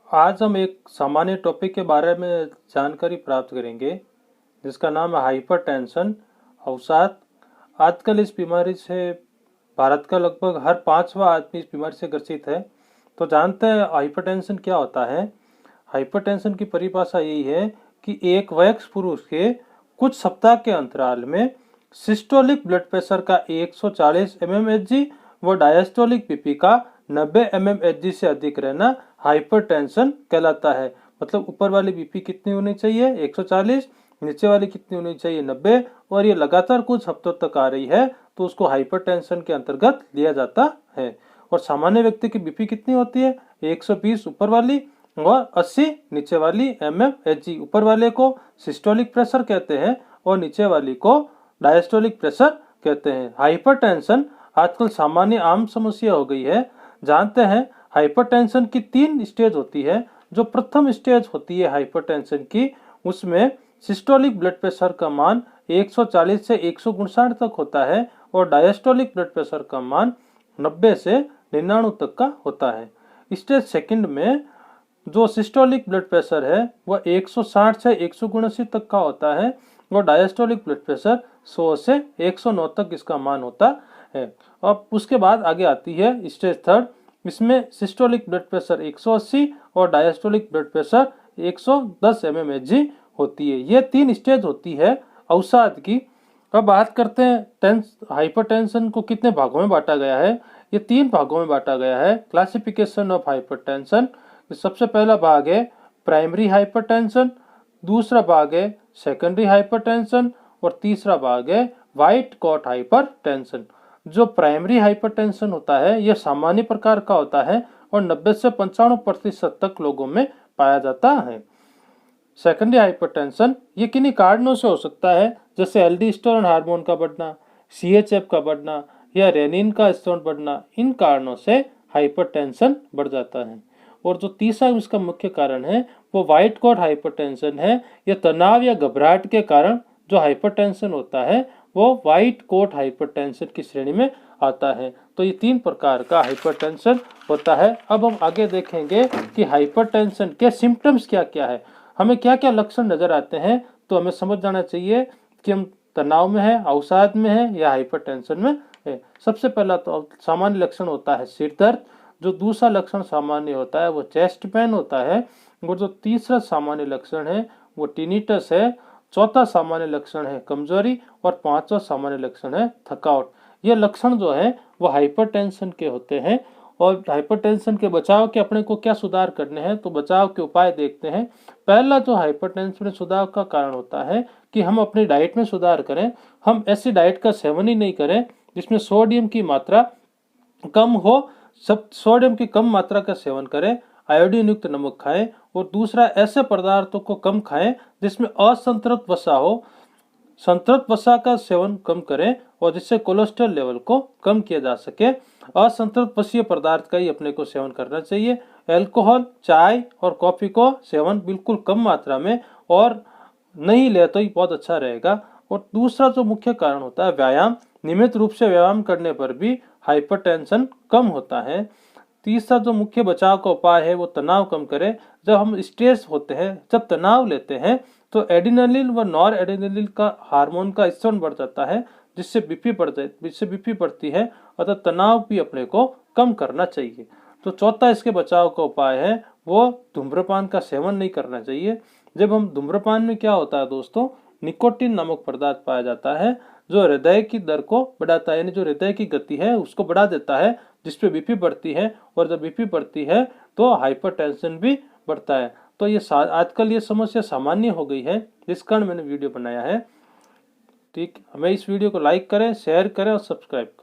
आज हम एक सामान्य टॉपिक के बारे में जानकारी प्राप्त करेंगे जिसका नाम है हाइपरटेंशन अवसाद। आजकल इस बीमारी से भारत का लगभग हर 5वां आदमी इस बीमारी से ग्रसित है। तो जानते हैं हाइपरटेंशन क्या होता है। हाइपरटेंशन की परिभाषा यही है कि एक वयस्क पुरुष के कुछ सप्ताह के अंतराल में सिस्टोलिक ब्लड प्रेशर का 140 mmHg व डायस्टोलिक बीपी का 90 mmHg से अधिक रहना हाइपरटेंशन कहलाता है। मतलब ऊपर वाली बीपी कितनी होनी चाहिए 140, नीचे वाली कितनी होनी चाहिए 90, और ये लगातार कुछ हफ्तों तक आ रही है तो उसको हाइपरटेंशन के अंतर्गत लिया जाता है। और सामान्य व्यक्ति की बीपी कितनी होती है 120 ऊपर वाली और 80 नीचे वाली mmHg। ऊपर वाले को सिस्टोलिक प्रेशर कहते हैं और नीचे वाली को डायस्टोलिक प्रेशर कहते हैं। हाइपरटेंशन आजकल सामान्य आम समस्या हो गई है। जानते हैं हाइपरटेंशन की 3 स्टेज होती है। जो प्रथम स्टेज होती है हाइपरटेंशन की, उसमें सिस्टोलिक ब्लड प्रेशर का मान 140 से 159 तक होता है और डायस्टोलिक ब्लड प्रेशर का मान 90 से 99 तक का होता है। स्टेज सेकंड में जो सिस्टोलिक ब्लड प्रेशर है वह 160 से 179 तक का होता है और डायस्टोलिक ब्लड प्रेशर 100 से 109 तक इसका मान होता है। अब उसके बाद आगे आती है स्टेज थर्ड। इसमें सिस्टोलिक ब्लड प्रेशर 180 और डायस्टोलिक ब्लड प्रेशर 110 mmHg होती है। ये 3 स्टेज होती है अवसाद की। अब बात करते हैं हाइपरटेंशन को कितने भागों में बांटा गया है। ये 3 भागों में बांटा गया है। Classification of hypertension. सबसे पहला भाग है प्राइमरी हाइपरटेंशन, दूसरा भाग है सेकेंडरी हाइपरटेंशन और तीसरा भाग है व्हाइट कॉट हाइपरटेंशन। जो प्राइमरी हाइपरटेंशन होता है यह सामान्य प्रकार का होता है और 90 से 95% तक लोगों में पाया जाता है। सेकेंडरी हाइपरटेंशन ये किन्हीं कारणों से हो सकता है, जैसे एल्डोस्टेरोन हार्मोन का बढ़ना, CHF का बढ़ना या रेनिन का स्तर बढ़ना। इन कारणों से हाइपरटेंशन बढ़ जाता है। और जो तीसरा इसका मुख्य कारण है वो व्हाइट कॉट हाइपरटेंशन है। यह तनाव या घबराहट के कारण जो हाइपरटेंशन होता है वो व्हाइट कोट हाइपरटेंशन की श्रेणी में आता है। तो ये 3 प्रकार का हाइपरटेंशन होता है। अब हम आगे देखेंगे कि हाइपरटेंशन के सिम्टम्स क्या क्या है, हमें क्या क्या लक्षण नजर आते हैं। तो हमें समझ जाना चाहिए कि हम तनाव में है, अवसाद में है या हाइपरटेंशन में है। सबसे पहला तो सामान्य लक्षण होता है सिर दर्द। जो दूसरा लक्षण सामान्य होता है वो चेस्ट पेन होता है और जो तीसरा सामान्य लक्षण है वो टिनिटस है। चौथा सामान्य लक्षण है कमजोरी और 5वां सामान्य लक्षण है थकावट। ये लक्षण जो है वो हाइपरटेंशन के होते हैं। और हाइपरटेंशन के बचाव के अपने को क्या सुधार करने हैं, तो बचाव के उपाय देखते हैं। पहला जो हाइपरटेंशन में सुधार का कारण होता है कि हम अपनी डाइट में सुधार करें। हम ऐसी डाइट का सेवन ही नहीं करें जिसमें सोडियम की मात्रा कम हो। सब सोडियम की कम मात्रा का सेवन करें, आयोडीन युक्त नमक खाएं और दूसरा ऐसे पदार्थों को कम खाएं जिसमें असंतृप्त वसा हो। संतृप्त वसा का सेवन कम करें और जिससे कोलेस्ट्रॉल लेवल को कम किया जा सके। असंतृप्त वसीय पदार्थ का ही अपने को सेवन करना चाहिए। अल्कोहल, चाय और कॉफी को सेवन बिल्कुल कम मात्रा में और नहीं ले तो ही बहुत अच्छा रहेगा। और दूसरा जो मुख्य कारण होता है व्यायाम। नियमित रूप से व्यायाम करने पर भी हाइपरटेंशन कम होता है। तीसरा जो मुख्य बचाव का उपाय है वो तनाव कम करें। जब हम स्ट्रेस होते हैं, जब तनाव लेते हैं तो एड्रेनलिन व नॉर एड्रेनलिन का हार्मोन का स्तर बढ़ जाता है जिससे बीपी बढ़ती है। अतः तनाव भी अपने को कम करना चाहिए। तो चौथा इसके बचाव का उपाय है वो धूम्रपान का सेवन नहीं करना चाहिए। जब हम धूम्रपान में क्या होता है दोस्तों, निकोटीन नामक पदार्थ पाया जाता है जो हृदय की दर को बढ़ाता है, यानी जो हृदय की गति है उसको बढ़ा देता है जिसपे बीपी बढ़ती है। और जब बीपी बढ़ती है तो हाइपरटेंशन भी बढ़ता है। तो ये आजकल ये समस्या सामान्य हो गई है, जिस कारण मैंने वीडियो बनाया है। ठीक, हमें इस वीडियो को लाइक करें, शेयर करें और सब्सक्राइब करें।